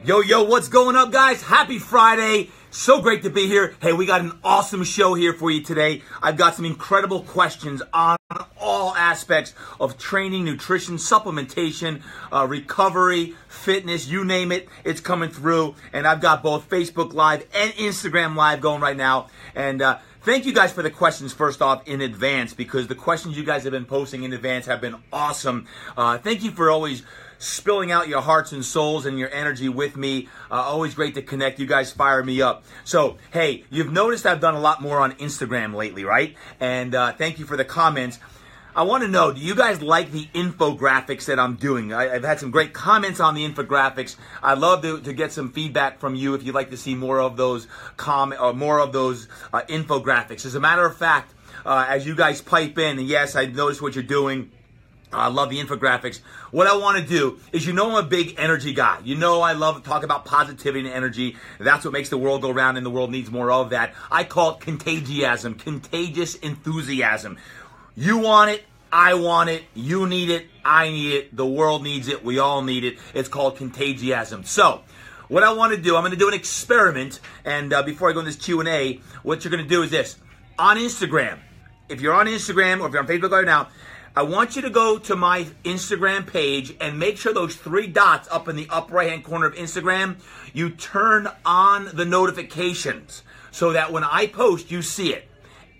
Yo, what's going up, guys? Happy Friday. So great to be here. Hey, we got an awesome show here for you today. I've got some incredible questions on all aspects of training, nutrition, supplementation, recovery, fitness, you name it, it's coming through. And I've got both Facebook Live and Instagram Live going right now. And thank you guys for the questions, first off, in advance, because the questions you guys have been posting in advance have been awesome. Thank you for always spilling out your hearts and souls and your energy with me. Always great to connect. You guys fire me up. So, hey, you've noticed I've done a lot more on Instagram lately, right? And thank you for the comments. I want to know, do you guys like the infographics that I'm doing? I've had some great comments on the infographics. I'd love to get some feedback from you if you'd like to see more of those infographics. As a matter of fact, as you guys pipe in, and yes, I noticed what you're doing. I love the infographics. What I want to do is, I'm a big energy guy. I love to talk about positivity and energy. That's what makes the world go round, and the world needs more of that. I call it contagiasm, contagious enthusiasm. You want it, I want it, you need it, I need it, the world needs it, we all need it. It's called contagiasm. So, what I want to do, I'm going to do an experiment, and before I go in this Q&A, what you're going to do is this. On Instagram, if you're on Instagram or if you're on Facebook right now, I want you to go to my Instagram page and make sure those three dots up in the upper right-hand corner of Instagram, you turn on the notifications so that when I post, you see it.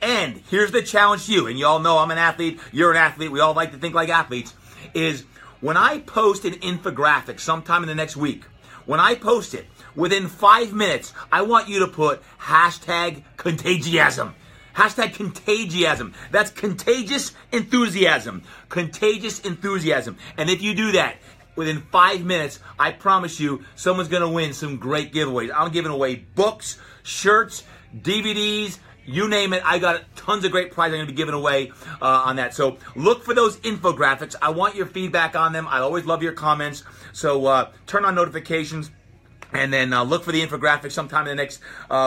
And here's the challenge to you, and you all know I'm an athlete, you're an athlete, we all like to think like athletes, is when I post an infographic sometime in the next week, when I post it, within 5 minutes, I want you to put hashtag contagiasm. Hashtag contagiasm. That's contagious enthusiasm. Contagious enthusiasm. And if you do that, within 5 minutes, I promise you, someone's going to win some great giveaways. I'm giving away books, shirts, DVDs, you name it. I got tons of great prizes I'm going to be giving away on that. So look for those infographics. I want your feedback on them. I always love your comments. So turn on notifications. And then look for the infographic sometime in the next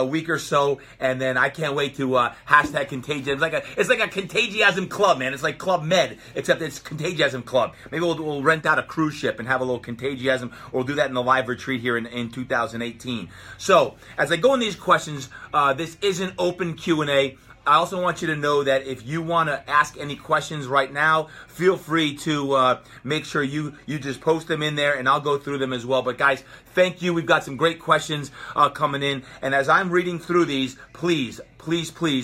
week or so. And then I can't wait to hashtag contagiasm. It's like a contagiasm club, man. It's like Club Med, except it's contagiasm club. Maybe we'll rent out a cruise ship and have a little contagiasm, or we'll do that in the live retreat here in 2018. So as I go in these questions, this is an open Q&A. I also want you to know that if you want to ask any questions right now, feel free to make sure you just post them in there, and I'll go through them as well. But guys, thank you. We've got some great questions coming in. And as I'm reading through these, please,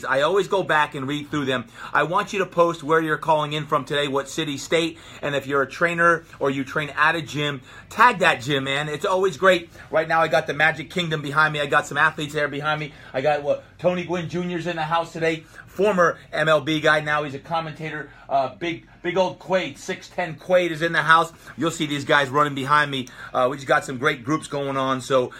I always go back and read through them. I want you to post where you're calling in from today, what city, state, and if you're a trainer or you train at a gym, tag that gym, man. It's always great. Right now I got the Magic Kingdom behind me. I got some athletes there behind me. I got Tony Gwynn Jr.'s in the house today, former MLB guy. Now he's a commentator. Big old Quaid, 6'10" Quaid is in the house. You'll see these guys running behind me. We just got some great groups going on. So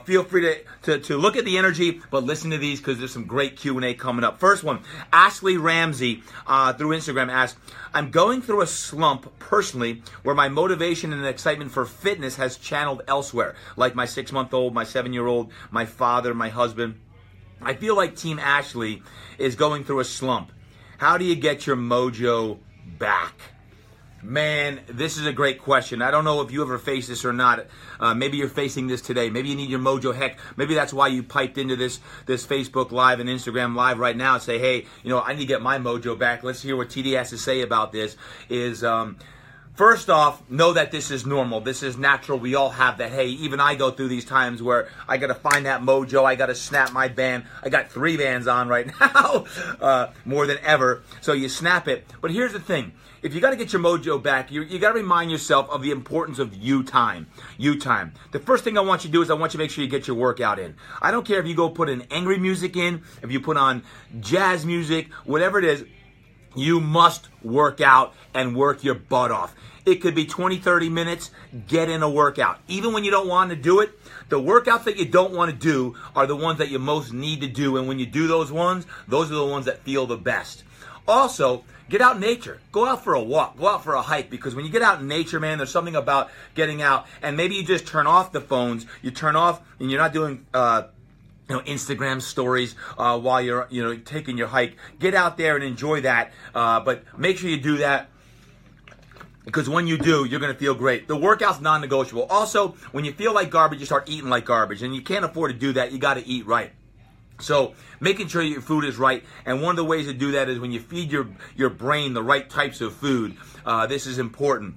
feel free to look at the energy, but listen to these because there's some great Q&A coming up. First one, Ashley Ramsey through Instagram asks, I'm going through a slump personally where my motivation and excitement for fitness has channeled elsewhere, like my 6-month-old, my 7-year-old, my father, my husband. I feel like Team Ashley is going through a slump. How do you get your mojo back? Man, this is a great question. I don't know if you ever face this or not. Maybe you're facing this today. Maybe you need your mojo. Heck, maybe that's why you piped into this Facebook Live and Instagram Live right now and say, hey, I need to get my mojo back. Let's hear what TD has to say about this. First off, know that this is normal. This is natural. We all have that. Hey, even I go through these times where I got to find that mojo. I got to snap my band. I got 3 bands on right now, more than ever. So you snap it. But here's the thing. If you got to get your mojo back, you got to remind yourself of the importance of you time. You time. The first thing I want you to do is I want you to make sure you get your workout in. I don't care if you go put an angry music in, if you put on jazz music, whatever it is, you must work out and work your butt off. It could be 20, 30 minutes. Get in a workout. Even when you don't want to do it, the workouts that you don't want to do are the ones that you most need to do. And when you do those ones, those are the ones that feel the best. Also, get out in nature. Go out for a walk. Go out for a hike. Because when you get out in nature, man, there's something about getting out. And maybe you just turn off the phones. You turn off and you're not doing Instagram stories while you're taking your hike. Get out there and enjoy that. But make sure you do that Because when you do, you're going to feel great. The workout's non-negotiable. Also, when you feel like garbage, you start eating like garbage. And you can't afford to do that. You got to eat right. So making sure your food is right. And one of the ways to do that is when you feed your brain the right types of food. This is important.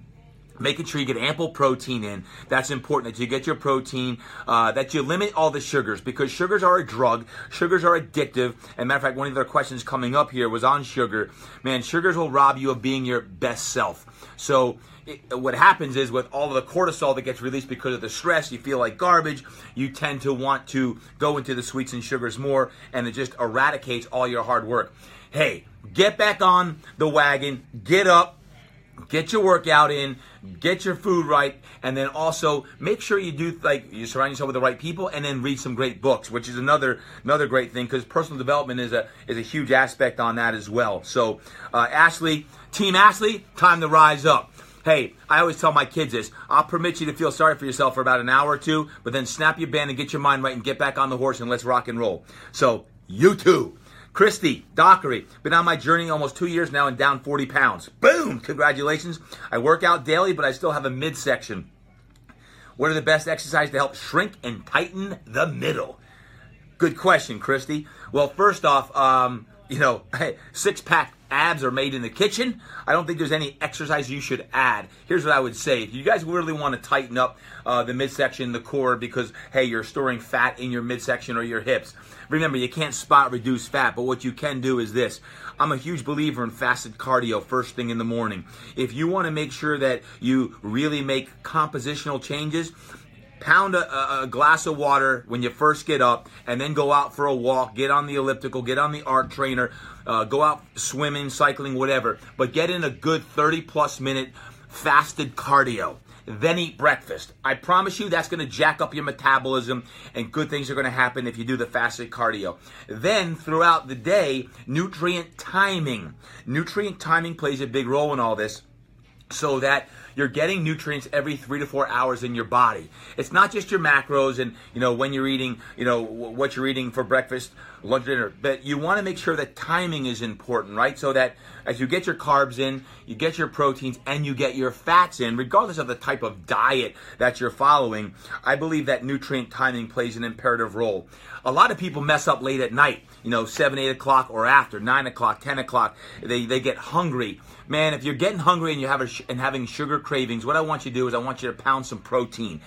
Making sure you get ample protein in. That's important, that you get your protein, that you limit all the sugars, because sugars are a drug. Sugars are addictive. And matter of fact, one of their questions coming up here was on sugar. Man, sugars will rob you of being your best self. So what happens is with all of the cortisol that gets released because of the stress, you feel like garbage. You tend to want to go into the sweets and sugars more, and it just eradicates all your hard work. Hey, get back on the wagon. Get up. Get your workout in, get your food right, and then also make sure you you surround yourself with the right people, and then read some great books, which is another great thing, because personal development is a huge aspect on that as well. So, Ashley, Team Ashley, time to rise up. Hey, I always tell my kids this: I'll permit you to feel sorry for yourself for about an hour or two, but then snap your band and get your mind right and get back on the horse and let's rock and roll. So, you too. Christy Dockery, been on my journey almost 2 years now and down 40 pounds. Boom! Congratulations. I work out daily, but I still have a midsection. What are the best exercises to help shrink and tighten the middle? Good question, Christy. Well, first off, six-pack abs are made in the kitchen. I don't think there's any exercise you should add. Here's what I would say. If you guys really want to tighten up the midsection, the core, because, hey, you're storing fat in your midsection or your hips, remember, you can't spot reduce fat, but what you can do is this. I'm a huge believer in fasted cardio first thing in the morning. If you want to make sure that you really make compositional changes, pound a glass of water when you first get up, and then go out for a walk, get on the elliptical, get on the arc trainer, go out swimming, cycling, whatever. But get in a good 30-plus minute fasted cardio. Then eat breakfast. I promise you that's going to jack up your metabolism, and good things are going to happen if you do the fasted cardio. Then throughout the day, nutrient timing. Nutrient timing plays a big role in all this, so that you're getting nutrients every 3 to 4 hours in your body. It's not just your macros and, when you're eating, what you're eating for breakfast, lunch, dinner. But you want to make sure that timing is important, right? So that as you get your carbs in, you get your proteins, and you get your fats in, regardless of the type of diet that you're following, I believe that nutrient timing plays an imperative role. A lot of people mess up late at night, 7, 8 o'clock or after, 9 o'clock, 10 o'clock. They get hungry. Man, if you're getting hungry and you're having sugar cravings, what I want you to do is I want you to pound some protein.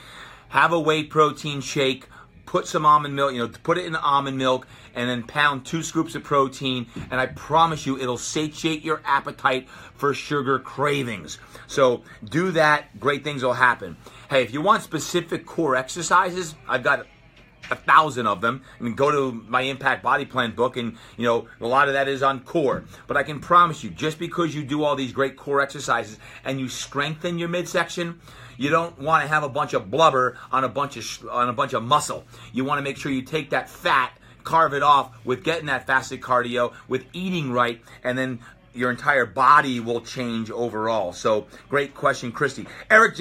Have a whey protein shake. Put some almond milk, put it in the almond milk, and then pound 2 scoops of protein, and I promise you it'll satiate your appetite for sugar cravings. So do that, great things will happen. Hey, if you want specific core exercises, I've got 1,000 of them. I mean, go to my Impact Body Plan book, and a lot of that is on core. But I can promise you, just because you do all these great core exercises and you strengthen your midsection, you don't want to have a bunch of blubber on a bunch of muscle. You want to make sure you take that fat, carve it off with getting that fasted cardio, with eating right, and then your entire body will change overall. So, great question, Christy. Eric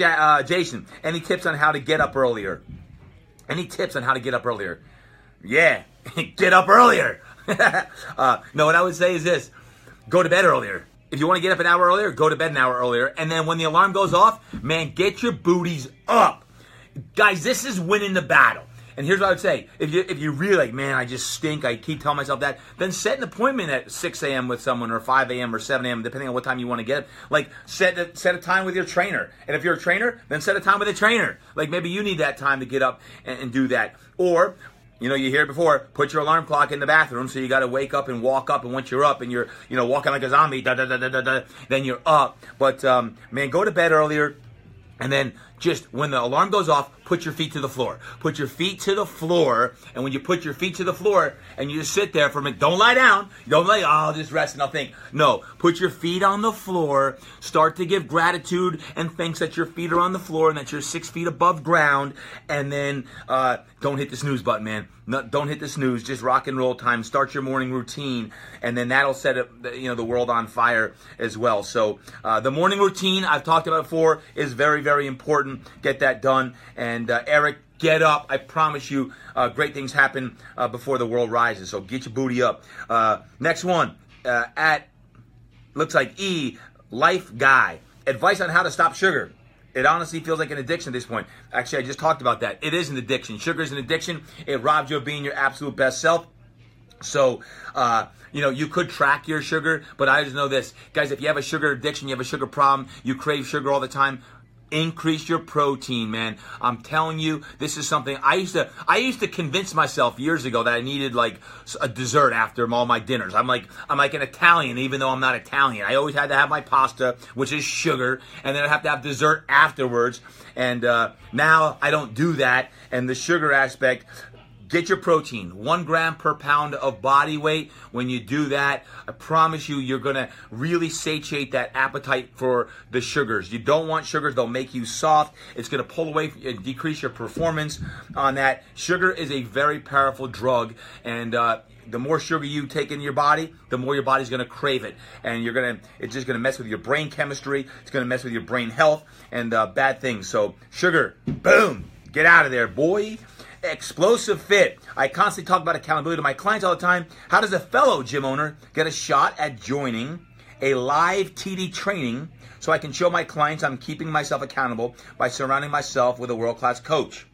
Jason, any tips on how to get up earlier? Any tips on how to get up earlier? Yeah, get up earlier. No, what I would say is this. Go to bed earlier. If you want to get up an hour earlier, go to bed an hour earlier. And then when the alarm goes off, man, get your booties up. Guys, this is winning the battle. And here's what I would say. If you really like, man, I just stink, I keep telling myself that, then set an appointment at 6 a.m. with someone, or 5 a.m. or 7 a.m., depending on what time you want to get up. Like, set a time with your trainer. And if you're a trainer, then set a time with a trainer. Like, maybe you need that time to get up and do that. Or, you hear it before, put your alarm clock in the bathroom, so you got to wake up and walk up, and once you're up and you're, walking like a zombie, then you're up. But, man, go to bed earlier. And then just when the alarm goes off, put your feet to the floor. Put your feet to the floor. And when you put your feet to the floor and you just sit there for a minute, don't lie down. Don't lay, I'll just rest and I'll think. No, put your feet on the floor. Start to give gratitude and thanks that your feet are on the floor and that you're 6 feet above ground. And then don't hit the snooze button, man. No, don't hit the snooze. Just rock and roll time. Start your morning routine. And then that'll set up, the world on fire as well. So the morning routine I've talked about before is very, very important. Get that done. And Eric, get up. I promise you great things happen before the world rises. So get your booty up. Next one, looks like E, Life Guy. advice on how to stop sugar. It honestly feels like an addiction at this point. Actually, I just talked about that. It is an addiction. Sugar is an addiction. It robs you of being your absolute best self. So, you could track your sugar, but I just know this. Guys, if you have a sugar addiction, you have a sugar problem, you crave sugar all the time, increase your protein, man. I'm telling you, this is something I used to convince myself years ago that I needed like a dessert after all my dinners. I'm like an Italian, even though I'm not Italian. I always had to have my pasta, which is sugar, and then I have to have dessert afterwards. And now I don't do that. And the sugar aspect, get your protein, 1 gram per pound of body weight. When you do that, I promise you, you're going to really satiate that appetite for the sugars. You don't want sugars. They'll make you soft. It's going to pull away and decrease your performance on that. Sugar is a very powerful drug, and the more sugar you take in your body, the more your body's going to crave it. And it's just going to mess with your brain chemistry. It's going to mess with your brain health and bad things. So sugar, boom, get out of there, boy. Explosive Fit. I constantly talk about accountability to my clients all the time. How does a fellow gym owner get a shot at joining a live TD training so I can show my clients I'm keeping myself accountable by surrounding myself with a world-class coach?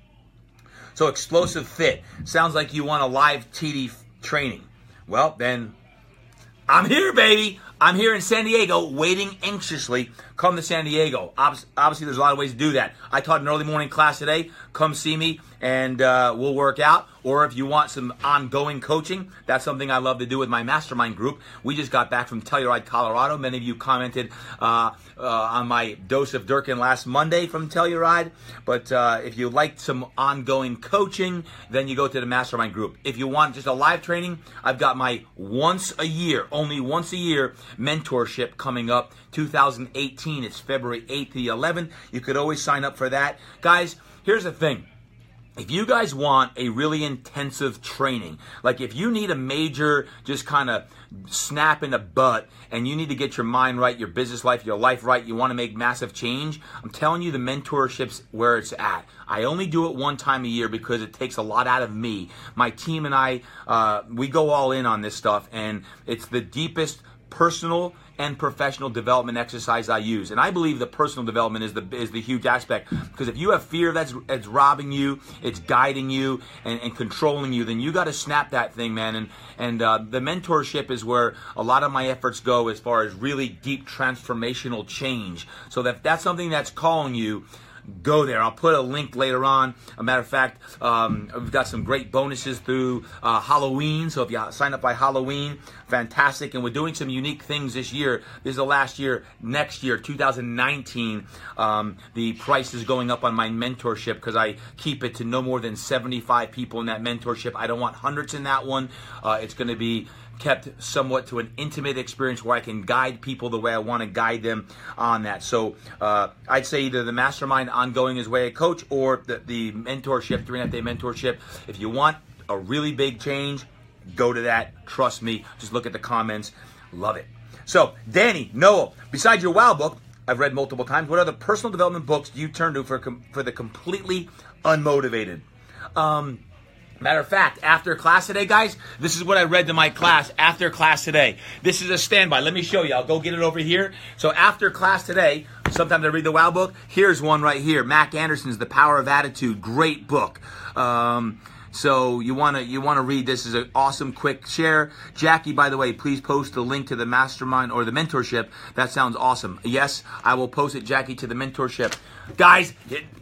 So Explosive Fit. Sounds like you want a live TD training. Well, then I'm here, baby. I'm here in San Diego waiting anxiously. Come to San Diego. Obviously, there's a lot of ways to do that. I taught an early morning class today. Come see me and we'll work out. Or if you want some ongoing coaching, that's something I love to do with my mastermind group. We just got back from Telluride, Colorado. Many of you commented on my dose of Durkin last Monday from Telluride. But if you like some ongoing coaching, then you go to the mastermind group. If you want just a live training, I've got my only once a year mentorship coming up, 2018. It's February 8th to the 11th. You could always sign up for that. Guys, here's the thing. If you guys want a really intensive training, like if you need a major just kind of snap in the butt and you need to get your mind right, your business life, your life right, you want to make massive change, I'm telling you the mentorship's where it's at. I only do it one time a year because it takes a lot out of me. My team and I, we go all in on this stuff, and it's the deepest personal and professional development exercise I use. And I believe the personal development is the huge aspect, because if you have fear that's robbing you, it's guiding you and controlling you, then you got to snap that thing, man. And the mentorship is where a lot of my efforts go as far as really deep transformational change. So that's something that's calling you, go there. I'll put a link later on. A matter of fact, we've got some great bonuses through Halloween. So if you sign up by Halloween, fantastic. And we're doing some unique things this year. This is the last year. Next year, 2019, the price is going up on my mentorship because I keep it to no more than 75 people in that mentorship. I don't want hundreds in that one. It's going to be kept somewhat to an intimate experience where I can guide people the way I want to guide them on that. So I'd say either the mastermind ongoing is way I coach, or the mentorship, 3.5-day mentorship. If you want a really big change, go to that. Trust me. Just look at the comments. Love it. So Danny, Noah, besides your WOW book, I've read multiple times, what other personal development books do you turn to for the completely unmotivated? Matter of fact, after class today, guys, this is what I read to my class after class today. This is a standby. Let me show you. I'll go get it over here. So after class today, sometimes I read the WOW book. Here's one right here. Mac Anderson's The Power of Attitude. Great book. So you want to read this. Is an awesome quick share. Jackie, by the way, please post the link to the mastermind or the mentorship. That sounds awesome. Yes, I will post it, Jackie, to the mentorship. Guys,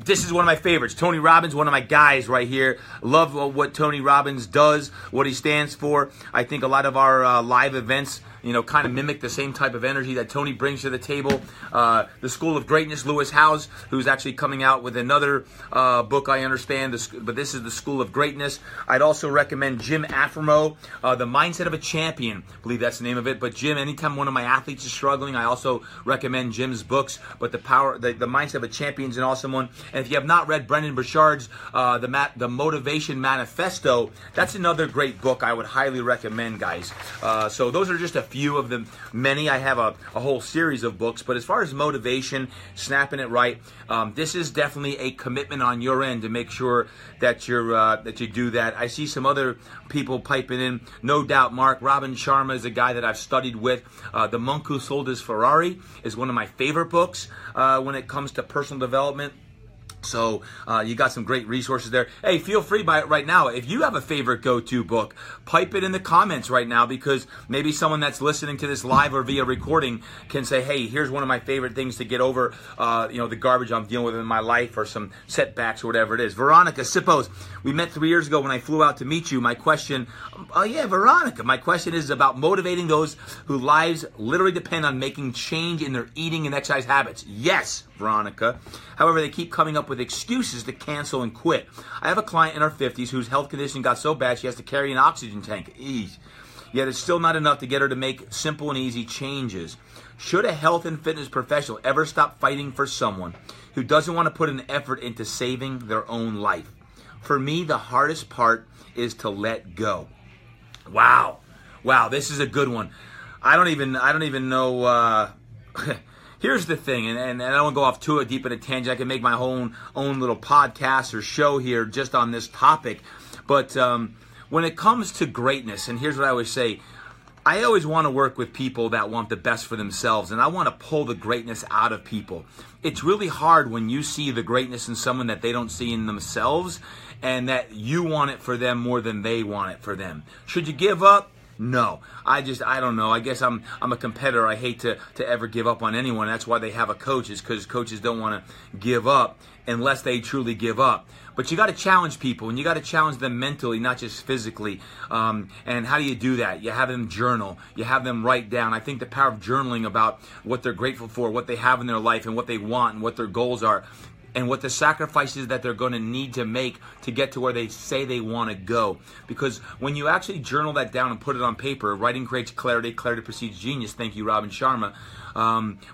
this is one of my favorites. Tony Robbins, one of my guys right here. Love what Tony Robbins does, what he stands for. I think a lot of our live events, kind of mimic the same type of energy that Tony brings to the table. The School of Greatness, Lewis Howes, who's actually coming out with another book, I understand, but this is The School of Greatness. I'd also recommend Jim Afremo, The Mindset of a Champion. I believe that's the name of it. But Jim, anytime one of my athletes is struggling, I also recommend Jim's books. But the Mindset of a Champion is an awesome one. And if you have not read Brendan Burchard's The Motivation Manifesto, that's another great book I would highly recommend, guys. So those are just a few of the many. I have a whole series of books. But as far as motivation, snapping it right, this is definitely a commitment on your end to make sure that you do that. I see some other people piping in. No doubt, Mark. Robin Sharma is a guy that I've studied with. The Monk Who Sold His Ferrari is one of my favorite books when it comes to personal development. So you got some great resources there. Hey, feel free right now. If you have a favorite go-to book, pipe it in the comments right now, because maybe someone that's listening to this live or via recording can say, hey, here's one of my favorite things to get over, the garbage I'm dealing with in my life, or some setbacks or whatever it is. Veronica Sippos, we met 3 years ago when I flew out to meet you. My question, Veronica, my question is about motivating those whose lives literally depend on making change in their eating and exercise habits. Yes, Veronica. However, they keep coming up with excuses to cancel and quit. I have a client in her 50s whose health condition got so bad she has to carry an oxygen tank. Yet it's still not enough to get her to make simple and easy changes. Should a health and fitness professional ever stop fighting for someone who doesn't want to put an effort into saving their own life? For me, the hardest part is to let go. Wow, this is a good one. I don't even know. Here's the thing, and I don't want to go off too deep in a tangent. I can make my own little podcast or show here just on this topic. But when it comes to greatness, and here's what I always say, I always want to work with people that want the best for themselves, and I want to pull the greatness out of people. It's really hard when you see the greatness in someone that they don't see in themselves, and that you want it for them more than they want it for them. Should you give up? No, I don't know. I guess I'm a competitor. I hate to ever give up on anyone. That's why they have a coach, is because coaches don't want to give up unless they truly give up. But you got to challenge people, and you got to challenge them mentally, not just physically. And how do you do that? You have them journal. You have them write down. I think the power of journaling about what they're grateful for, what they have in their life, and what they want, and what their goals are, and what the sacrifices that they're going to need to make to get to where they say they want to go. Because when you actually journal that down and put it on paper, writing creates clarity. Clarity precedes genius. Thank you, Robin Sharma.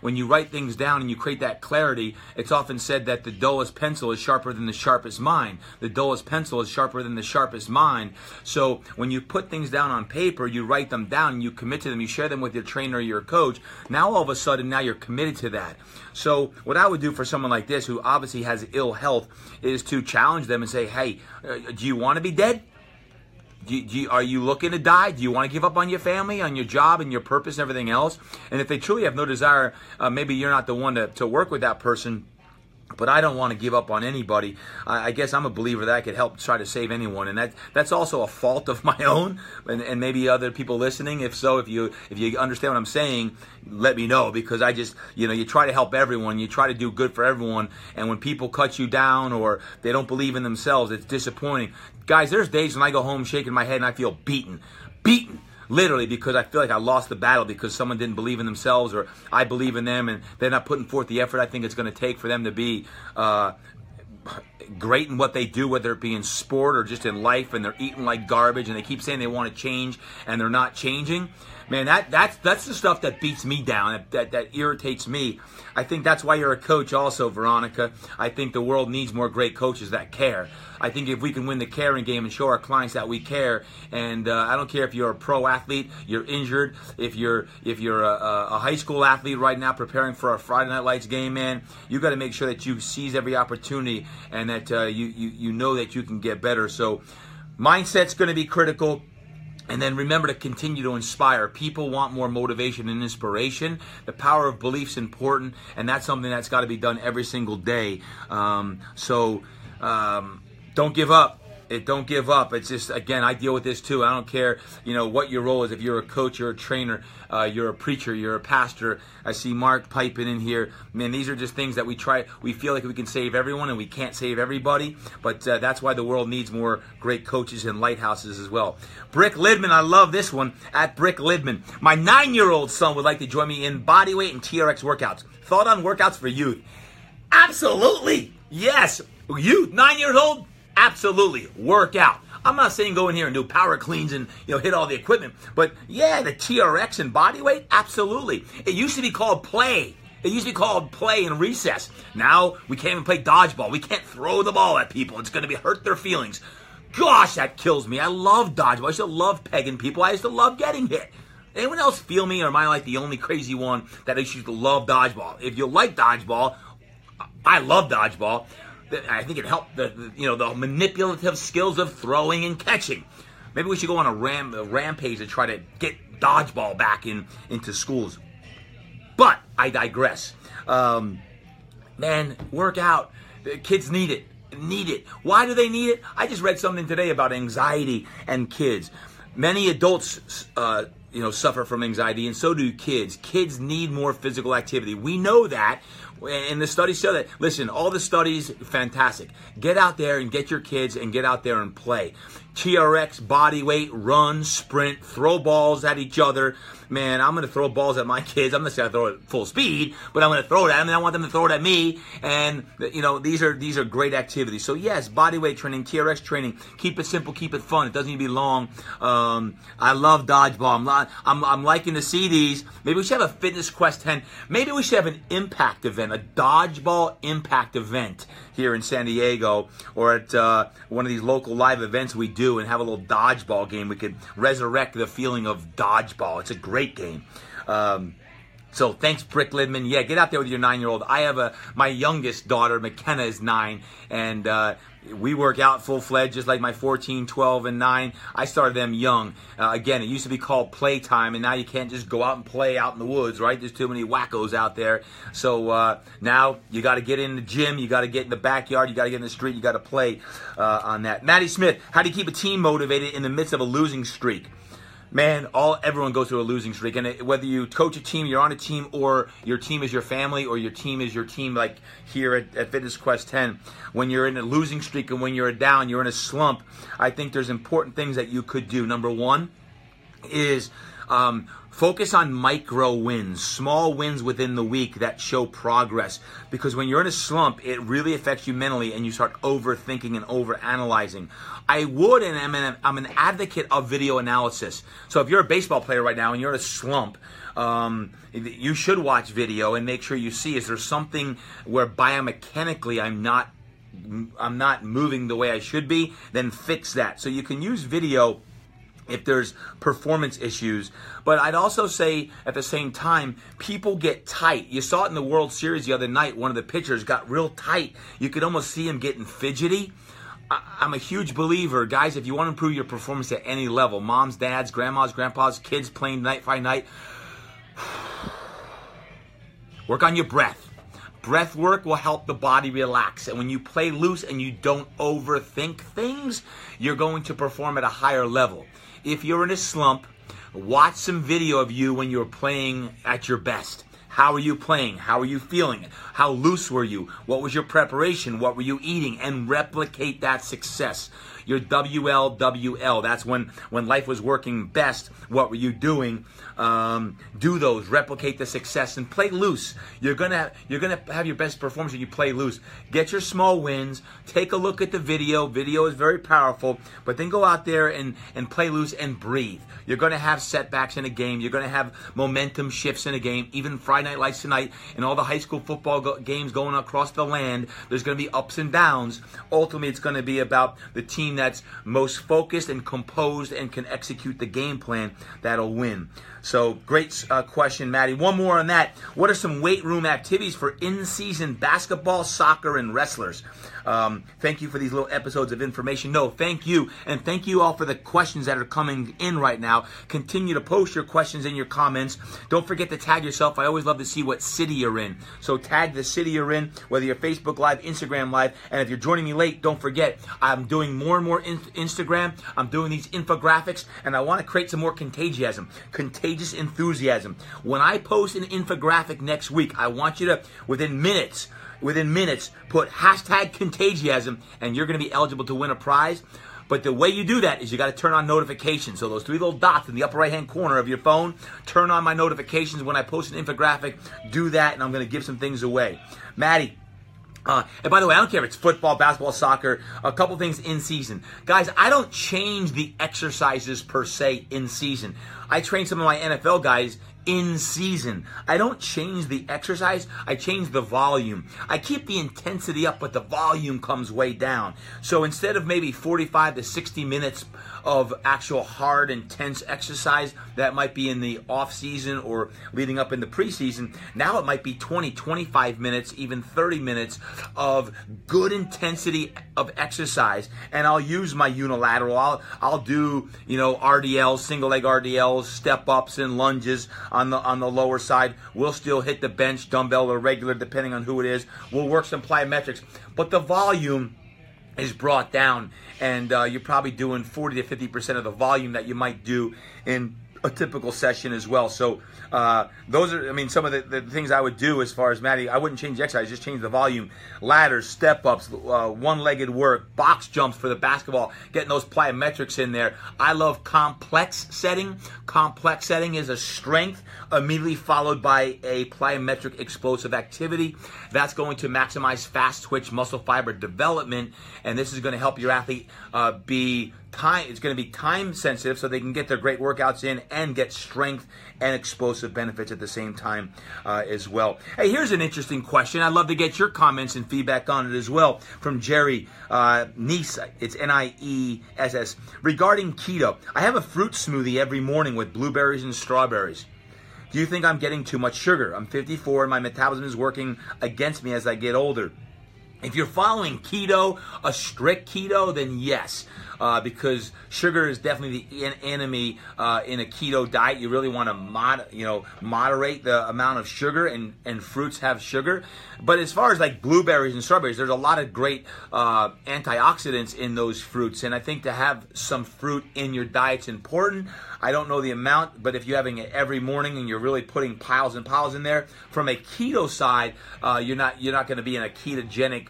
When you write things down and you create that clarity, it's often said that the dullest pencil is sharper than the sharpest mind. The dullest pencil is sharper than the sharpest mind. So when you put things down on paper, you write them down, you commit to them, you share them with your trainer or your coach. Now all of a sudden, now you're committed to that. So what I would do for someone like this who obviously has ill health is to challenge them and say, hey, do you want to be dead? Are you looking to die? Do you want to give up on your family, on your job, and your purpose and everything else? And if they truly have no desire, maybe you're not the one to work with that person. But I don't want to give up on anybody. I guess I'm a believer that I could help try to save anyone, and that's also a fault of my own, and maybe other people listening. If so, if you understand what I'm saying, let me know, because I just, you try to help everyone, you try to do good for everyone, and when people cut you down or they don't believe in themselves, it's disappointing. Guys, there's days when I go home shaking my head and I feel beaten. Literally, because I feel like I lost the battle because someone didn't believe in themselves, or I believe in them and they're not putting forth the effort I think it's going to take for them to be great in what they do, whether it be in sport or just in life, and they're eating like garbage and they keep saying they want to change and they're not changing. Man, that's the stuff that beats me down, that irritates me. I think that's why you're a coach also, Veronica. I think the world needs more great coaches that care. I think if we can win the caring game and show our clients that we care, and I don't care if you're a pro athlete, you're injured, if you're a high school athlete right now preparing for a Friday Night Lights game, man, you got to make sure that you seize every opportunity and that you know that you can get better. So mindset's going to be critical. And then remember to continue to inspire. People want more motivation and inspiration. The power of belief's important, and that's something that's got to be done every single day. Don't give up. Don't give up. It's just, again, I deal with this too. I don't care, what your role is. If you're a coach, you're a trainer, you're a preacher, you're a pastor. I see Mark piping in here. Man, these are just things that we feel like we can save everyone, and we can't save everybody. But that's why the world needs more great coaches and lighthouses as well. Brick Lidman, I love this one. At Brick Lidman. My 9-year-old son would like to join me in bodyweight and TRX workouts. Thought on workouts for youth? Absolutely. Yes. Youth, 9 years old? Absolutely. Work out. I'm not saying go in here and do power cleans and hit all the equipment, but yeah, the TRX and body weight, absolutely. It used to be called play. It used to be called play and recess. Now we can't even play dodgeball. We can't throw the ball at people. It's going to hurt their feelings. Gosh, that kills me. I love dodgeball. I used to love pegging people. I used to love getting hit. Anyone else feel me, or am I like the only crazy one that used to love dodgeball? If you like dodgeball, I love dodgeball. I think it helped the manipulative skills of throwing and catching. Maybe we should go on a rampage to try to get dodgeball back into schools. But I digress. Man, work out. The kids need it. Why do they need it? I just read something today about anxiety and kids. Many adults suffer from anxiety, and so do kids. Kids need more physical activity. We know that, and the studies show that. Listen, all the studies, fantastic. Get out there and get your kids and get out there and play. TRX, body weight, run, sprint, throw balls at each other. Man, I'm going to throw balls at my kids. I'm not going to throw it at full speed, but I'm going to throw it at them, and I want them to throw it at me. And, these are great activities. So, yes, body weight training, TRX training. Keep it simple, keep it fun. It doesn't need to be long. I love dodgeball. I'm liking to see these. Maybe we should have a Fitness Quest 10. Maybe we should have an impact event, a dodgeball impact event here in San Diego, or at one of these local live events we do, and have a little dodgeball game. We could resurrect the feeling of dodgeball. It's a great game. So thanks, Brick Lidman. Yeah, get out there with your 9-year-old. I have my youngest daughter, McKenna, is 9, and we work out full-fledged, just like my 14, 12, and 9. I started them young. Again, it used to be called playtime, and now you can't just go out and play out in the woods, right? There's too many wackos out there. So now you got to get in the gym, you got to get in the backyard, you got to get in the street, you got to play on that. Maddie Smith, how do you keep a team motivated in the midst of a losing streak? Man, everyone goes through a losing streak, and whether you coach a team, you're on a team, or your team is your family, or your team is your team, like here at Fitness Quest 10, when you're in a losing streak and when you're down, you're in a slump, I think there's important things that you could do. Number one is focus on micro wins, small wins within the week that show progress. Because when you're in a slump, it really affects you mentally, and you start overthinking and overanalyzing. I'm an advocate of video analysis. So if you're a baseball player right now and you're in a slump, you should watch video and make sure you see, is there something where biomechanically I'm not moving the way I should be? Then fix that. So you can use video if there's performance issues. But I'd also say at the same time, people get tight. You saw it in the World Series the other night. One of the pitchers got real tight. You could almost see him getting fidgety. I'm a huge believer, guys, if you want to improve your performance at any level, moms, dads, grandmas, grandpas, kids playing night by night, work on your breath. Breath work will help the body relax. And when you play loose and you don't overthink things, you're going to perform at a higher level. If you're in a slump, watch some video of you when you're playing at your best. How are you playing? How are you feeling? How loose were you? What was your preparation? What were you eating? And replicate that success. Your WLWL, that's when life was working best. What were you doing? Do those. Replicate the success and play loose. You're gonna have your best performance when you play loose. Get your small wins. Take a look at the video. Video is very powerful. But then go out there and play loose and breathe. You're gonna have setbacks in a game. You're gonna have momentum shifts in a game. Even Friday Night Lights tonight and all the high school football games going across the land, there's gonna be ups and downs. Ultimately, it's gonna be about the team that's most focused and composed and can execute the game plan that'll win. So great question, Maddie. One more on that. What are some weight room activities for in-season basketball, soccer, and wrestlers? Thank you for these little episodes of information. No, thank you. And thank you all for the questions that are coming in right now. Continue to post your questions in your comments. Don't forget to tag yourself. I always love to see what city you're in. So tag the city you're in, whether you're Facebook Live, Instagram Live. And if you're joining me late, don't forget, I'm doing more and more Instagram. I'm doing these infographics, and I want to create some more contagiasm. Contagious enthusiasm. When I post an infographic next week, I want you to, within minutes, put hashtag contagiasm, and you're going to be eligible to win a prize. But the way you do that is you got to turn on notifications. So those 3 little dots in the upper right-hand corner of your phone, turn on my notifications when I post an infographic. Do that, and I'm going to give some things away. Maddie. And by the way, I don't care if it's football, basketball, soccer, a couple things in season. Guys, I don't change the exercises per se in season. I train some of my NFL guys in season. I don't change the exercise, I change the volume. I keep the intensity up, but the volume comes way down. So instead of maybe 45 to 60 minutes of actual hard, intense exercise that might be in the off season or leading up in the preseason, now it might be 20, 25 minutes, even 30 minutes of good intensity of exercise. And I'll use my unilateral. I'll do, RDLs, single leg RDLs, step ups and lunges on the lower side. We'll still hit the bench, dumbbell, or regular, depending on who it is. We'll work some plyometrics, but the volume is brought down, and you're probably doing 40 to 50% of the volume that you might do in a typical session as well. So those are, some of the things I would do as far as Maddie. I wouldn't change the exercise, just change the volume. Ladders, step-ups, one-legged work, box jumps for the basketball, getting those plyometrics in there. I love complex setting. Complex setting is a strength immediately followed by a plyometric explosive activity. That's going to maximize fast twitch muscle fiber development, and this is going to help your athlete it's going to be time sensitive so they can get their great workouts in and get strength and explosive benefits at the same time as well. Hey, here's an interesting question. I'd love to get your comments and feedback on it as well from Jerry Niess. It's Niess. Regarding keto, I have a fruit smoothie every morning with blueberries and strawberries. Do you think I'm getting too much sugar? I'm 54 and my metabolism is working against me as I get older. If you're following keto, a strict keto, then yes, because sugar is definitely the enemy in a keto diet. You really want to moderate the amount of sugar, and fruits have sugar. But as far as like blueberries and strawberries, there's a lot of great antioxidants in those fruits, and I think to have some fruit in your diet's important. I don't know the amount, but if you're having it every morning and you're really putting piles and piles in there, from a keto side, you're not going to be in a ketogenic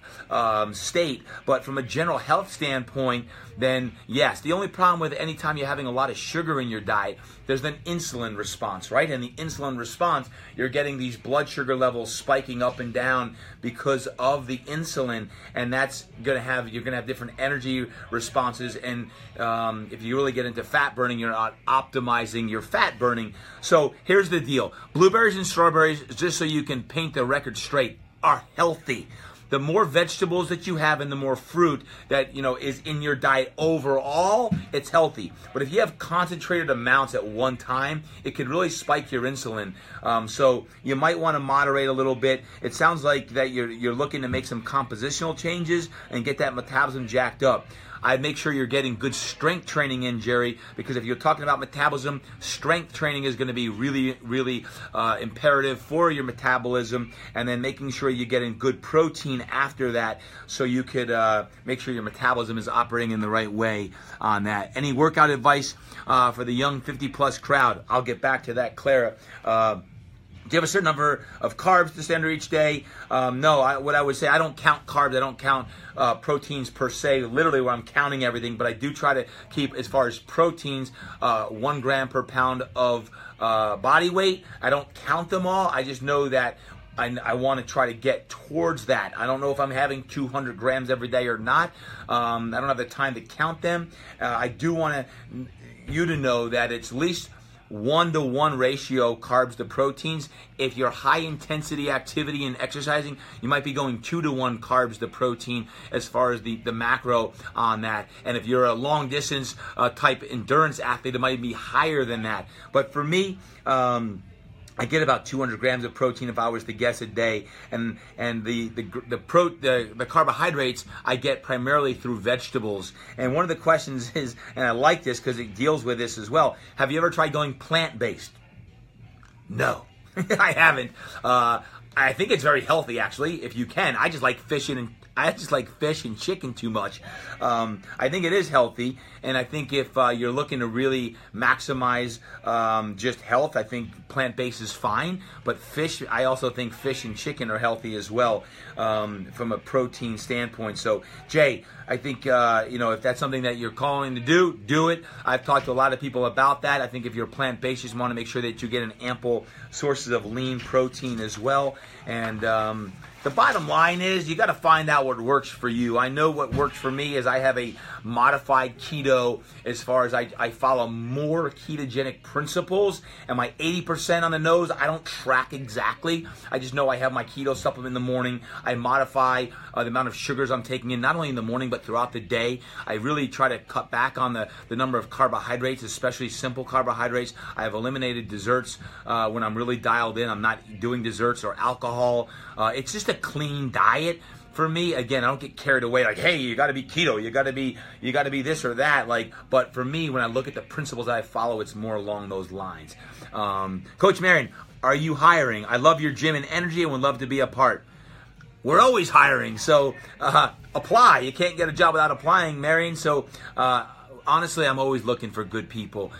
state. But from a general health standpoint, then yes. The only problem with any time you're having a lot of sugar in your diet, there's an insulin response, right? And the insulin response, you're getting these blood sugar levels spiking up and down because of the insulin, and that's you're gonna have different energy responses. And if you really get into fat burning, you're not optimizing your fat burning. So here's the deal: blueberries and strawberries, just so you can paint the record straight, are healthy. The more vegetables that you have and the more fruit that is in your diet overall, it's healthy. But if you have concentrated amounts at one time, it could really spike your insulin. So you might want to moderate a little bit. It sounds like that you're looking to make some compositional changes and get that metabolism jacked up. I'd make sure you're getting good strength training in, Jerry, because if you're talking about metabolism, strength training is going to be really, really imperative for your metabolism, and then making sure you're getting good protein after that so you could make sure your metabolism is operating in the right way on that. Any workout advice for the young 50-plus crowd? I'll get back to that, Clara. Do you have a certain number of carbs to stay under each day? No, what I would say, I don't count carbs. I don't count proteins per se, literally where I'm counting everything. But I do try to keep, as far as proteins, 1 gram per pound of body weight. I don't count them all. I just know that I want to try to get towards that. I don't know if I'm having 200 grams every day or not. I don't have the time to count them. I do want you to know that it's at least 1-to-1 ratio carbs to proteins. If you're high intensity activity and exercising, you might be going 2-to-1 carbs to protein as far as the macro on that. And if you're a long distance type endurance athlete, it might be higher than that. But for me, I get about 200 grams of protein if I was to guess a day, and the carbohydrates I get primarily through vegetables. And one of the questions is, and I like this because it deals with this as well: have you ever tried going plant-based? No, I haven't. I think it's very healthy, actually, if you can. I just like fish and chicken too much. I think it is healthy, and I think if you're looking to really maximize just health, I think plant-based is fine. But fish, I also think fish and chicken are healthy as well from a protein standpoint. So, Jay, I think if that's something that you're calling to do it. I've talked to a lot of people about that. I think if you're plant-based, you want to make sure that you get an ample sources of lean protein as well. And the bottom line is you got to find out what works for you. I know what works for me is I have a modified keto as far as I follow more ketogenic principles. Am I 80% on the nose? I don't track exactly. I just know I have my keto supplement in the morning. I modify the amount of sugars I'm taking in, not only in the morning, but throughout the day. I really try to cut back on the number of carbohydrates, especially simple carbohydrates. I have eliminated desserts when I'm really dialed in. I'm not doing desserts or alcohol. It's just a clean diet. For me, again, I don't get carried away like, hey, you got to be keto, you got to be this or that. But for me, when I look at the principles that I follow, it's more along those lines. Coach Marion, are you hiring? I love your gym and energy and would love to be a part. We're always hiring, so apply. You can't get a job without applying, Marion. So honestly, I'm always looking for good people.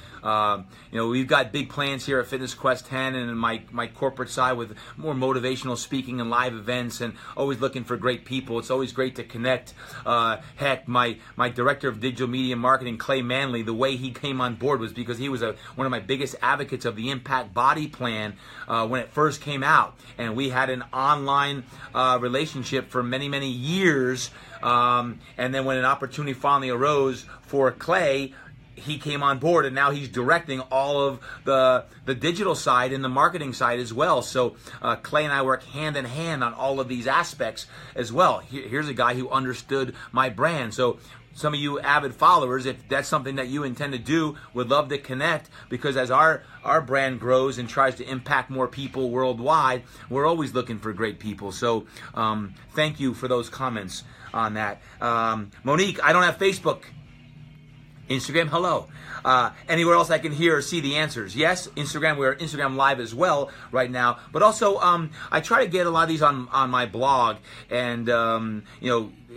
We've got big plans here at Fitness Quest 10 and in my corporate side with more motivational speaking and live events, and always looking for great people. It's always great to connect. Heck, my director of digital media marketing, Clay Manley, the way he came on board was because he was one of my biggest advocates of the Impact Body Plan when it first came out. And we had an online relationship for many, many years. And then when an opportunity finally arose for Clay, he came on board, and now he's directing all of the digital side and the marketing side as well. So Clay and I work hand in hand on all of these aspects as well. Here's a guy who understood my brand. So some of you avid followers, if that's something that you intend to do, would love to connect, because as our brand grows and tries to impact more people worldwide, we're always looking for great people. So thank you for those comments on that. Monique, I don't have Facebook. Instagram, hello. Anywhere else I can hear or see the answers? Yes, Instagram. We're Instagram Live as well right now. But also, I try to get a lot of these on my blog. And,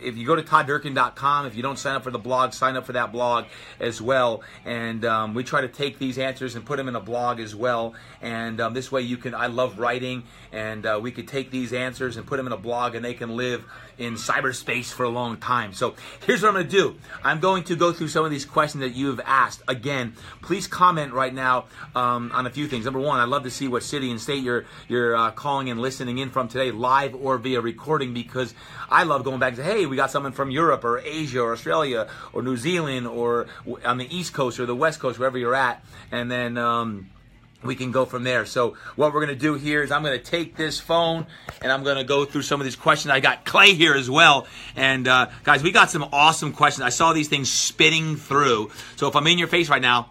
if you go to ToddDurkin.com, if you don't sign up for the blog, sign up for that blog as well. And we try to take these answers and put them in a blog as well. And this way I love writing, and we could take these answers and put them in a blog, and they can live in cyberspace for a long time. So here's what I'm going to do. I'm going to go through some of these questions that you have asked. Again, please comment right now on a few things. Number one, I'd love to see what city and state you're calling and listening in from today, live or via recording, because I love going back and say, hey, we got someone from Europe or Asia or Australia or New Zealand or on the East Coast or the West Coast, wherever you're at. And then we can go from there. So what we're going to do here is I'm going to take this phone and I'm going to go through some of these questions. I got Clay here as well. And guys, we got some awesome questions. I saw these things spitting through. So if I'm in your face right now,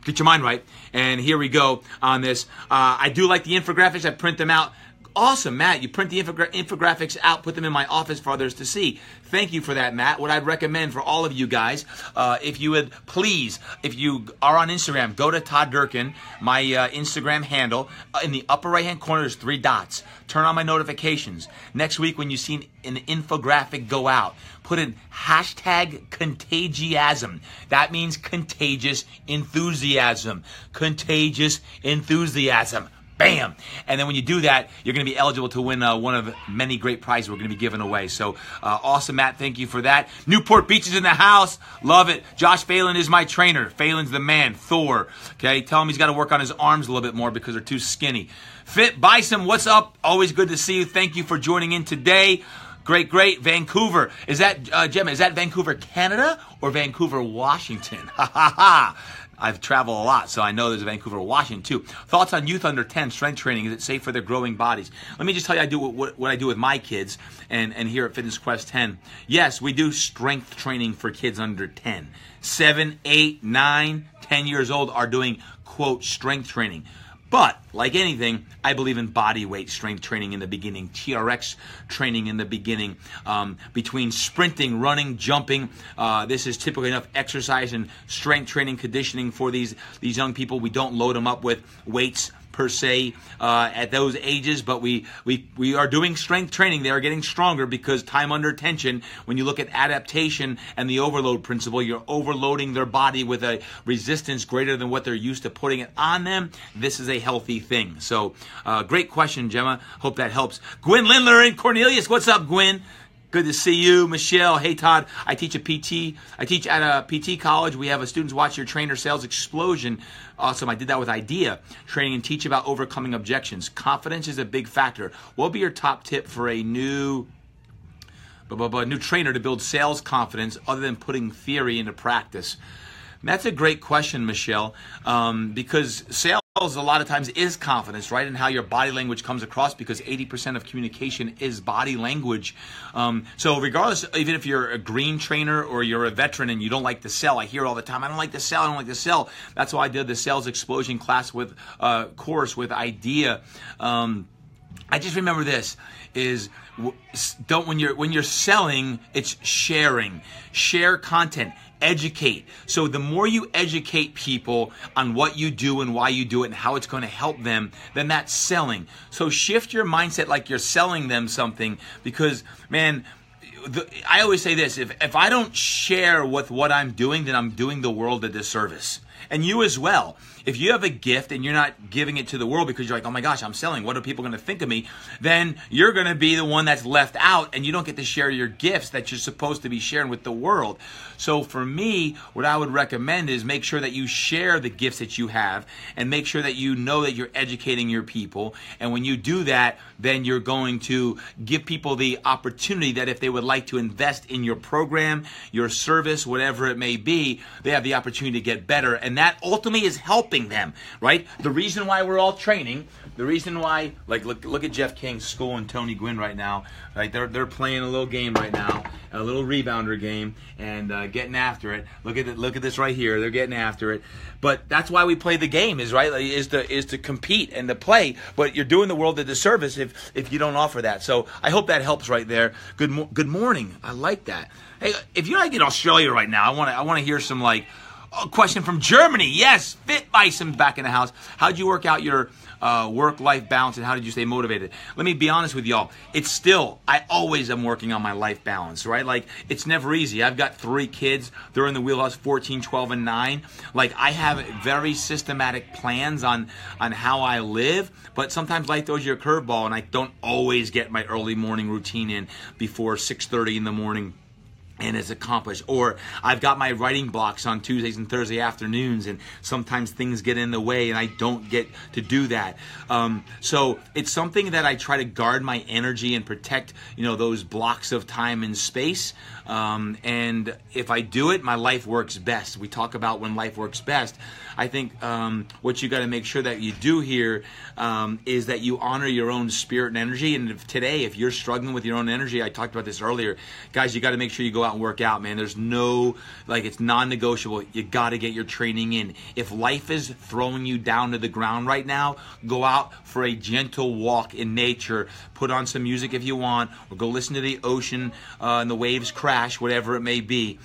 get your mind right. And here we go on this. I do like the infographics. I print them out. Awesome, Matt. You print the infographics out, put them in my office for others to see. Thank you for that, Matt. What I'd recommend for all of you guys, if you would please, if you are on Instagram, go to Todd Durkin, my Instagram handle. In the upper right-hand corner, there's 3 dots. Turn on my notifications. Next week, when you see an infographic go out, put in hashtag contagiasm. That means contagious enthusiasm. Contagious enthusiasm. Bam! And then when you do that, you're going to be eligible to win one of many great prizes we're going to be giving away. So awesome, Matt. Thank you for that. Newport Beach is in the house. Love it. Josh Phelan is my trainer. Phelan's the man. Thor. Okay? Tell him he's got to work on his arms a little bit more because they're too skinny. Fit Bison, what's up? Always good to see you. Thank you for joining in today. Great, great. Vancouver. Is that, Gemma, is that Vancouver, Canada or Vancouver, Washington? Ha, ha, ha. I've traveled a lot, so I know there's a Vancouver, Washington, too. Thoughts on youth under 10 strength training? Is it safe for their growing bodies? Let me just tell you, I do what I do with my kids and here at Fitness Quest 10. Yes, we do strength training for kids under 10. 7, 8, 9, 10 years old are doing, quote, strength training. But, like anything, I believe in body weight strength training in the beginning, TRX training in the beginning, between sprinting, running, jumping. This is typically enough exercise and strength training conditioning for these young people. We don't load them up with weights per se at those ages, but we are doing strength training. They are getting stronger because time under tension, when you look at adaptation and the overload principle, you're overloading their body with a resistance greater than what they're used to putting it on them. This is a healthy thing. So great question, Gemma. Hope that helps. Gwen Lindler and Cornelius, what's up, Gwen? Good to see you, Michelle. Hey, Todd. I teach at a PT college. We have a students watch your trainer sales explosion. Awesome. I did that with IDEA training and teach about overcoming objections. Confidence is a big factor. What would be your top tip for a new trainer to build sales confidence other than putting theory into practice? And that's a great question, Michelle, because sales a lot of times is confidence, right? And how your body language comes across, because 80% of communication is body language. So regardless, even if you're a green trainer or you're a veteran and you don't like to sell, I hear all the time, I don't like to sell, I don't like to sell. That's why I did the sales explosion class with course with IDEA. I just remember this is when you're selling, it's sharing. Share content. Educate. So the more you educate people on what you do and why you do it and how it's going to help them, then that's selling. So shift your mindset like you're selling them something, because, man, I always say this, if I don't share with what I'm doing, then I'm doing the world a disservice. And you as well. If you have a gift and you're not giving it to the world because you're like, oh my gosh, I'm selling, what are people going to think of me? Then you're going to be the one that's left out, and you don't get to share your gifts that you're supposed to be sharing with the world. So for me, what I would recommend is make sure that you share the gifts that you have, and make sure that you know that you're educating your people. And when you do that, then you're going to give people the opportunity that if they would like to invest in your program, your service, whatever it may be, they have the opportunity to get better. And that ultimately is helping them, right? The reason why we're all training, the reason why, like, look at Jeff King's school and Tony Gwynn right now, right? They're playing a little game right now, a little rebounder game, and getting after it. Look at this right here. They're getting after it. But that's why we play the game, is to compete and to play. But you're doing the world a disservice if you don't offer that. So I hope that helps right there. Good morning. I like that. Hey, if you're like in Australia right now, I want to hear some like. A question from Germany. Yes, Fit Bison back in the house. How did you work out your work-life balance, and how did you stay motivated? Let me be honest with y'all. I always am working on my life balance, right? Like, it's never easy. I've got 3 kids. They're in the wheelhouse, 14, 12, and 9. Like, I have very systematic plans on how I live, but sometimes life throws you a curveball, and I don't always get my early morning routine in before 6:30 in the morning. And it's accomplished. Or I've got my writing blocks on Tuesdays and Thursday afternoons, and sometimes things get in the way and I don't get to do that. So it's something that I try to guard my energy and protect, those blocks of time and space. And if I do it, my life works best. We talk about when life works best. I think what you got to make sure that you do here is that you honor your own spirit and energy. And if you're struggling with your own energy, I talked about this earlier, guys, you got to make sure you go out and work out, man. There's it's non-negotiable. You got to get your training in. If life is throwing you down to the ground right now, go out for a gentle walk in nature. Put on some music if you want, or go listen to the ocean and the waves crash, whatever it may be.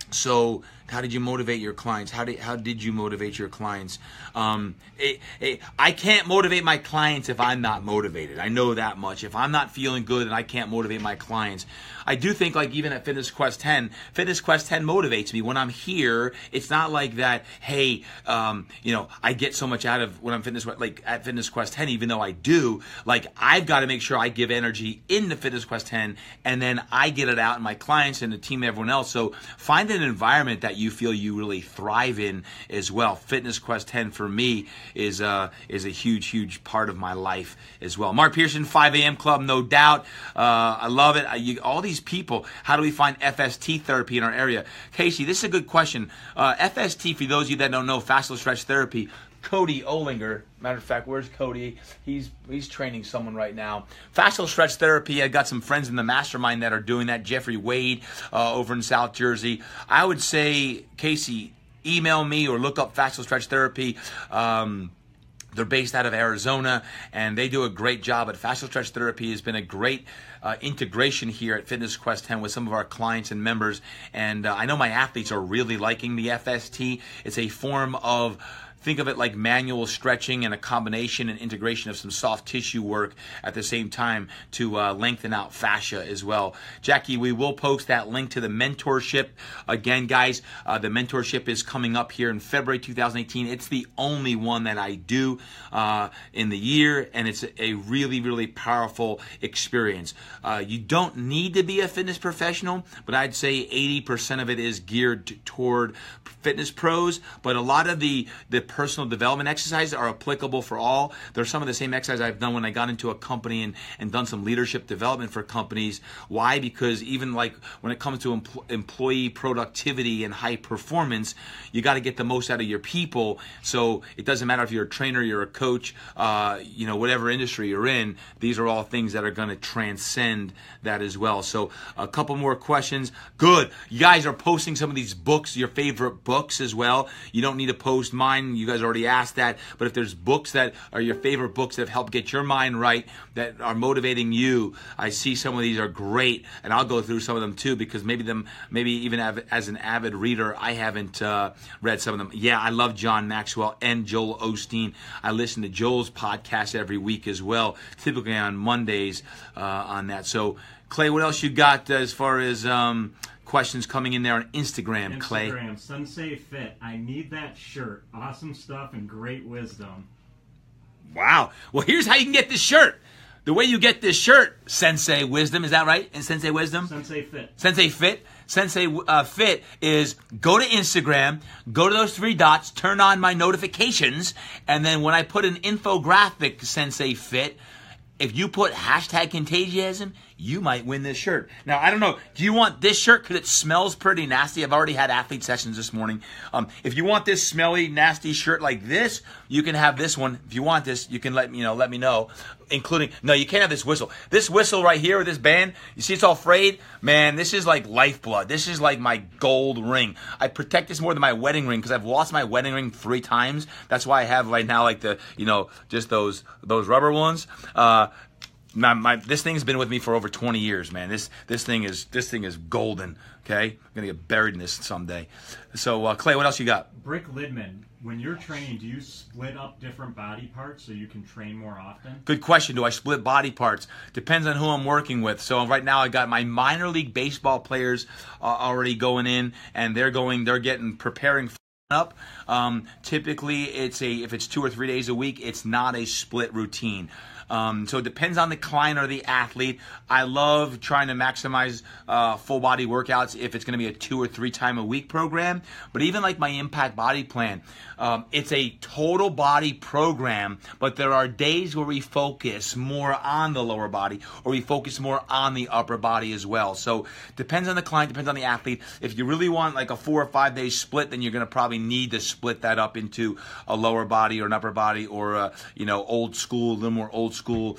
So how did you motivate your clients? How did you motivate your clients? I can't motivate my clients if I'm not motivated. I know that much. If I'm not feeling good, then I can't motivate my clients. I do think, like, even at Fitness Quest 10 motivates me. When I'm here, it's not like that, hey, I get so much out of when I'm at Fitness Quest 10, even though I do. Like, I've got to make sure I give energy into Fitness Quest 10, and then I get it out in my clients and the team and everyone else. So find an environment that you feel you really thrive in as well. Fitness Quest 10 for me is a huge, huge part of my life as well. Mark Pearson, 5 a.m. Club, no doubt. I love it. All these people, how do we find FST therapy in our area? Casey, this is a good question. FST, for those of you that don't know, fascial stretch therapy, Cody Olinger, matter of fact, where's Cody? He's training someone right now. Fascial stretch therapy, I got some friends in the mastermind that are doing that. Jeffrey Wade over in South Jersey. I would say, Casey, email me or look up fascial stretch therapy. They're based out of Arizona, and they do a great job. But fascial stretch therapy has been a great integration here at Fitness Quest 10 with some of our clients and members. And I know my athletes are really liking the FST. It's a form of think of it like manual stretching and a combination and integration of some soft tissue work at the same time to lengthen out fascia as well. Jackie, we will post that link to the mentorship. Again, guys, the mentorship is coming up here in February 2018. It's the only one that I do in the year, and it's a really, really powerful experience. You don't need to be a fitness professional, but I'd say 80% of it is geared toward fitness pros, but a lot of the personal development exercises are applicable for all. They're some of the same exercises I've done when I got into a company and done some leadership development for companies. Why? Because even like when it comes to employee productivity and high performance, you got to get the most out of your people. So it doesn't matter if you're a trainer, you're a coach, whatever industry you're in, these are all things that are going to transcend that as well. So a couple more questions. Good. You guys are posting some of these books, your favorite books as well. You don't need to post mine. You guys already asked that. But if there's books that are your favorite books that have helped get your mind right, that are motivating you, I see some of these are great, and I'll go through some of them too, because maybe even as an avid reader, I haven't read some of them. Yeah, I love John Maxwell and Joel Osteen. I listen to Joel's podcast every week as well, typically on Mondays on that. So, Clay, what else you got as far as questions coming in there on Instagram, Clay? Instagram, Sensei Fit. I need that shirt. Awesome stuff and great wisdom. Wow. Well, here's how you can get this shirt. The way you get this shirt, Sensei Wisdom, is that right? And Sensei Wisdom? Sensei Fit. Sensei Fit. Sensei Fit is go to Instagram, go to those 3 dots, turn on my notifications, and then when I put an infographic, Sensei Fit, if you put hashtag Contagiasm, you might win this shirt. Now, I don't know. Do you want this shirt because it smells pretty nasty? I've already had athlete sessions this morning. If you want this smelly, nasty shirt like this, you can have this one. If you want this, you can let me know. Including, no, you can't have this whistle. This whistle right here, this band, you see it's all frayed? Man, this is like lifeblood. This is like my gold ring. I protect this more than my wedding ring because I've lost my wedding ring 3 times. That's why I have right now like the, just those rubber ones. This thing's been with me for over 20 years, man. This thing is golden. Okay, I'm gonna get buried in this someday. So, Clay, what else you got? Brick Lidman, when you're training, do you split up different body parts so you can train more often? Good question. Do I split body parts? Depends on who I'm working with. So right now I got my minor league baseball players already going in, and they're preparing up. Typically, if it's 2 or 3 days a week, it's not a split routine. So it depends on the client or the athlete. I love trying to maximize full body workouts if it's going to be a 2 or 3 time a week program. But even like my Impact Body Plan, it's a total body program, but there are days where we focus more on the lower body or we focus more on the upper body as well. So depends on the client, depends on the athlete. If you really want like a 4 or 5 day split, then you're going to probably need to split that up into a lower body or an upper body or old school, a little more old school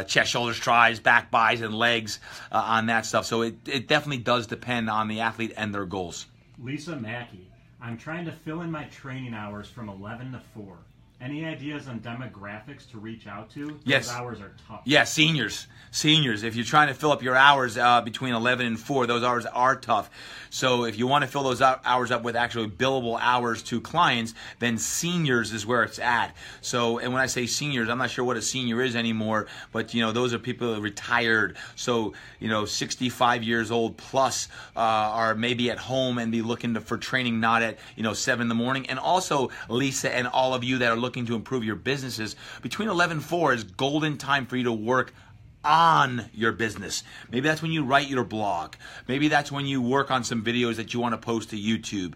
chest, shoulders, tries, back, buys, and legs on that stuff. So it definitely does depend on the athlete and their goals. Lisa Mackey, I'm trying to fill in my training hours from 11 to 4. Any ideas on demographics to reach out to? Yes. Those hours are tough. Yeah, seniors. If you're trying to fill up your hours between 11 and 4, those hours are tough. So if you want to fill those hours up with actually billable hours to clients, then seniors is where it's at. So, and when I say seniors, I'm not sure what a senior is anymore, but those are people that are retired. So, 65 years old plus are maybe at home and be looking for training, not at 7 in the morning. And also, Lisa and all of you that are looking to improve your businesses, between 11 and 4 is golden time for you to work on your business. Maybe that's when you write your blog. Maybe that's when you work on some videos that you want to post to YouTube.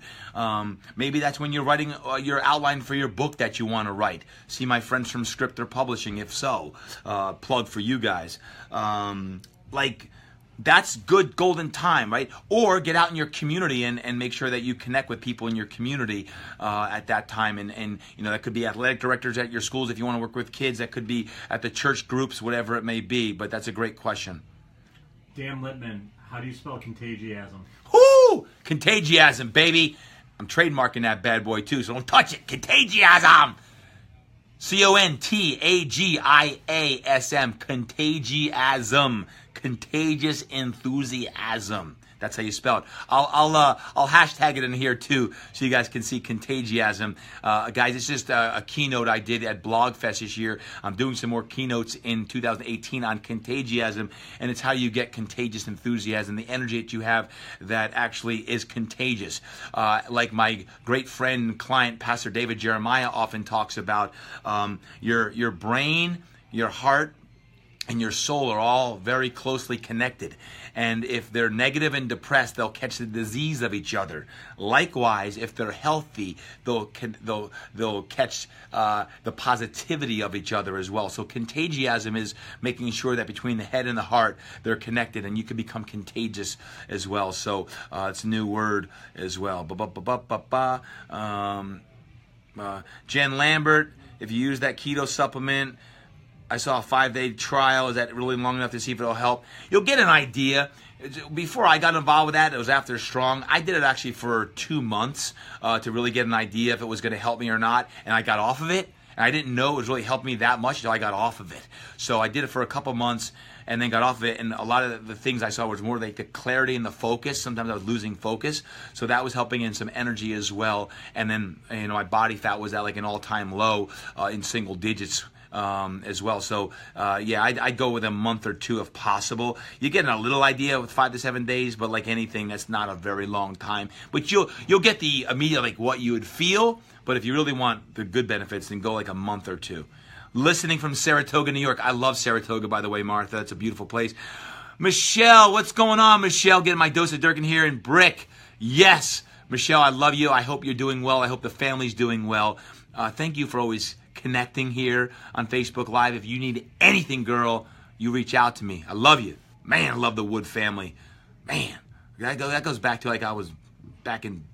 Maybe that's when you're writing your outline for your book that you want to write. See my friends from Scripter Publishing, if so. Plug for you guys. That's good golden time, right? Or get out in your community and make sure that you connect with people in your community at that time. And that could be athletic directors at your schools if you want to work with kids. That could be at the church groups, whatever it may be. But that's a great question. Dan Littman, how do you spell contagiasm? Whoo! Contagiasm, baby. I'm trademarking that bad boy too, so don't touch it. Contagiasm. C-O-N-T-A-G-I-A-S-M. Contagiasm. Contagious enthusiasm. That's how you spell it. I'll hashtag it in here too, so you guys can see Contagiasm. Guys, it's just a keynote I did at BlogFest this year. I'm doing some more keynotes in 2018 on Contagiasm, and it's how you get contagious enthusiasm, the energy that you have that actually is contagious. Like my great friend and client, Pastor David Jeremiah, often talks about, your brain, your heart, and your soul are all very closely connected. And if they're negative and depressed, they'll catch the disease of each other. Likewise, if they're healthy, they'll catch the positivity of each other as well. So contagiasm is making sure that between the head and the heart, they're connected, and you can become contagious as well. So it's a new word as well. Jen Lambert, if you use that keto supplement, I saw a 5-day trial. Is that really long enough to see if it'll help? You'll get an idea. Before I got involved with that, it was after Strong. I did it actually for 2 months to really get an idea if it was going to help me or not, and I got off of it. And I didn't know it was really helping me that much until I got off of it. So I did it for a couple months and then got off of it, and a lot of the things I saw was more like the clarity and the focus. Sometimes I was losing focus, so that was helping in some energy as well. And then, my body fat was at like an all-time low in single digits as well. So I'd go with a month or two if possible. You get a little idea with 5 to 7 days, but like anything, that's not a very long time. But you'll get the immediate like what you would feel. But if you really want the good benefits, then go like a month or two. Listening from Saratoga, New York. I love Saratoga, by the way, Martha. That's a beautiful place. Michelle, what's going on, Michelle? Getting my dose of Durkin here in Brick. Yes, Michelle, I love you. I hope you're doing well. I hope the family's doing well. Thank you for always connecting here on Facebook Live. If you need anything, girl, you reach out to me. I love you. Man, I love the Wood family. Man, that goes back to like I was back in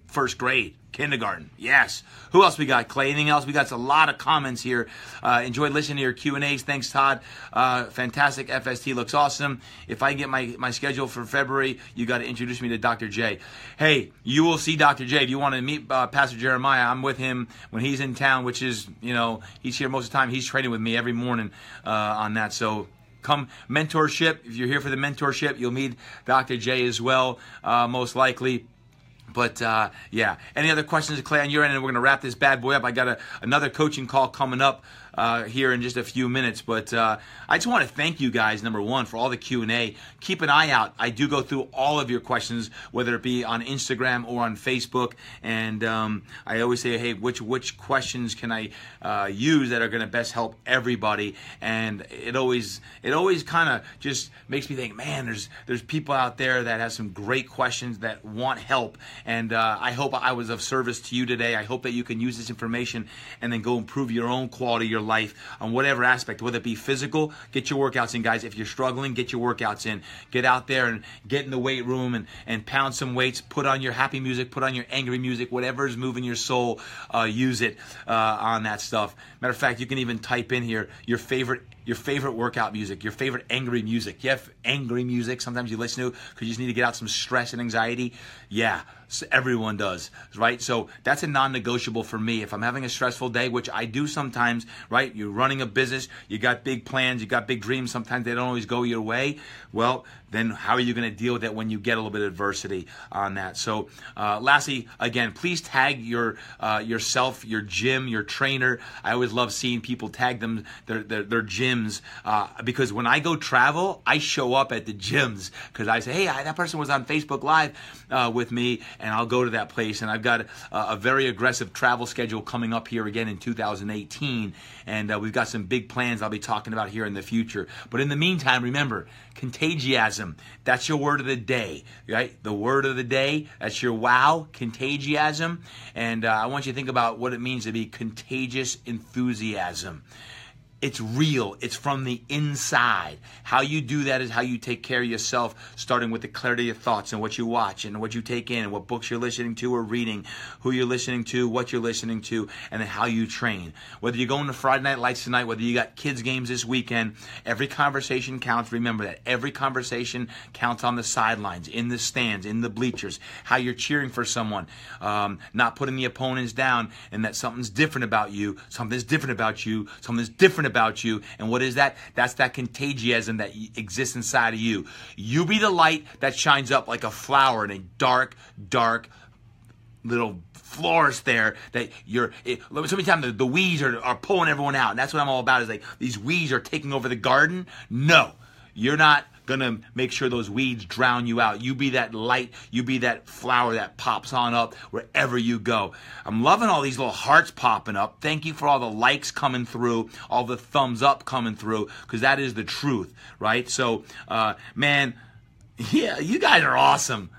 first grade, kindergarten. Yes. Who else we got, Clay? Anything else? We got a lot of comments here. Enjoyed listening to your Q&As. Thanks, Todd. Fantastic. FST looks awesome. If I get my schedule for February, you got to introduce me to Dr. J. Hey, you will see Dr. J. If you want to meet Pastor Jeremiah, I'm with him when he's in town, which is, he's here most of the time. He's training with me every morning on that. So come mentorship. If you're here for the mentorship, you'll meet Dr. J as well, most likely. But, any other questions, Clay, on your end? And we're going to wrap this bad boy up. I got another coaching call coming up here in just a few minutes. But I just want to thank you guys, number one, for all the Q&A. Keep an eye out. I do go through all of your questions, whether it be on Instagram or on Facebook. And I always say, hey, which questions can I use that are going to best help everybody? And it always kind of just makes me think, man, there's people out there that have some great questions that want help. And I hope I was of service to you today. I hope that you can use this information and then go improve your own quality of your life on whatever aspect, whether it be physical. Get your workouts in, guys. If you're struggling, get your workouts in. Get out there and get in the weight room and pound some weights. Put on your happy music. Put on your angry music. Whatever is moving your soul, use it on that stuff. Matter of fact, you can even type in here your favorite workout music, your favorite angry music. You have angry music sometimes you listen to because you just need to get out some stress and anxiety. Yeah, everyone does, right? So that's a non-negotiable for me. If I'm having a stressful day, which I do sometimes, right? You're running a business, you got big plans, you got big dreams. Sometimes they don't always go your way. Well, then how are you going to deal with that when you get a little bit of adversity on that? So lastly, again, please tag yourself, your gym, your trainer. I always love seeing people tag them, their gyms, because when I go travel, I show up at the gyms because I say, hey, that person was on Facebook Live with me, and I'll go to that place. And I've got a very aggressive travel schedule coming up here again in 2018, and we've got some big plans I'll be talking about here in the future. But in the meantime, remember, contagiasm. That's your word of the day, right? The word of the day, that's your wow, contagiasm. And I want you to think about what it means to be contagious enthusiasm. It's real. It's from the inside. How you do that is how you take care of yourself, starting with the clarity of thoughts and what you watch and what you take in and what books you're listening to or reading, who you're listening to, what you're listening to, and then how you train. Whether you're going to Friday Night Lights tonight, whether you got kids games this weekend, every conversation counts. Remember that. Every conversation counts on the sidelines, in the stands, in the bleachers, how you're cheering for someone, not putting the opponents down, and that something's different about you, something's different about you, something's different about about you. And what is that? That's that contagiasm that exists inside of you. You be the light that shines up like a flower in a dark, dark little florist there that so many times the weeds are pulling everyone out. And that's what I'm all about, is like these weeds are taking over the garden. No, you're not going to make sure those weeds drown you out. You be that light. You be that flower that pops on up wherever you go. I'm loving all these little hearts popping up. Thank you for all the likes coming through, all the thumbs up coming through, because that is the truth, right? So, man, yeah, you guys are awesome.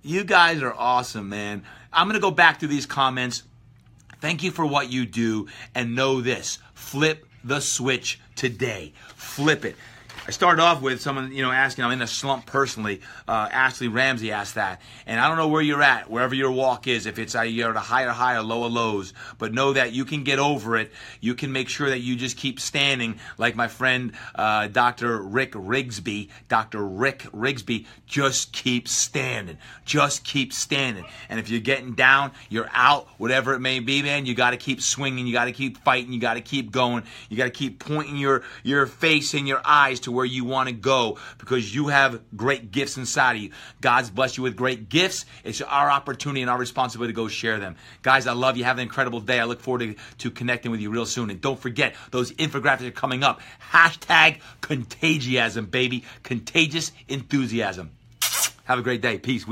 You guys are awesome, man. I'm going to go back to these comments. Thank you for what you do, and know this. Flip the switch today. Flip it. I started off with someone, asking, I'm in a slump personally. Ashley Ramsey asked that. And I don't know where you're at, wherever your walk is, if it's you're at a higher high or lower lows. But know that you can get over it. You can make sure that you just keep standing, like my friend Dr. Rick Rigsby. Dr. Rick Rigsby, just keep standing. Just keep standing. And if you're getting down, you're out, whatever it may be, man, you got to keep swinging. You got to keep fighting. You got to keep going. You got to keep pointing your face and your eyes to where you want to go, because you have great gifts inside of you. God's blessed you with great gifts. It's our opportunity and our responsibility to go share them. Guys, I love you. Have an incredible day. I look forward to connecting with you real soon. And don't forget, those infographics are coming up. Hashtag contagiasm, baby. Contagious enthusiasm. Have a great day. Peace. We